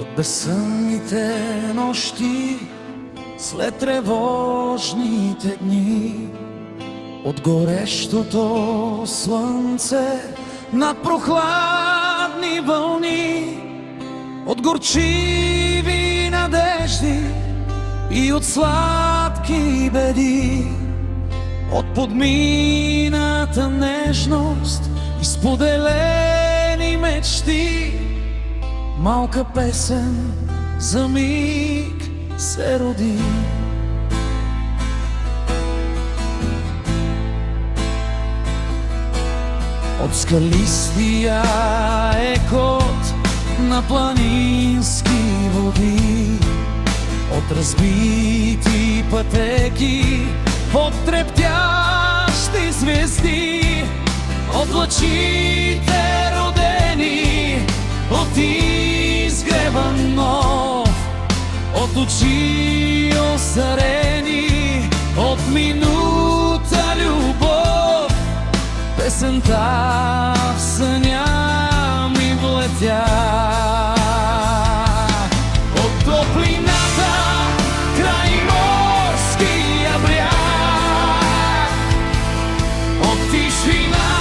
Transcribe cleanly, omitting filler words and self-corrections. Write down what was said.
От безсънните нощи, след тревожните дни, от горещото слънце над прохладни вълни, от горчиви надежди и от сладки беди, от подмината нежност и споделени мечти, малка песен за миг се роди. От скалистия екот на планински води, от разбити пътеки, от трептящи звезди, от лъчите родени, от изгреван нов, от очи осарени, от минута любов, песента в съня ми влетя. От топлината край морския бряг, от тишина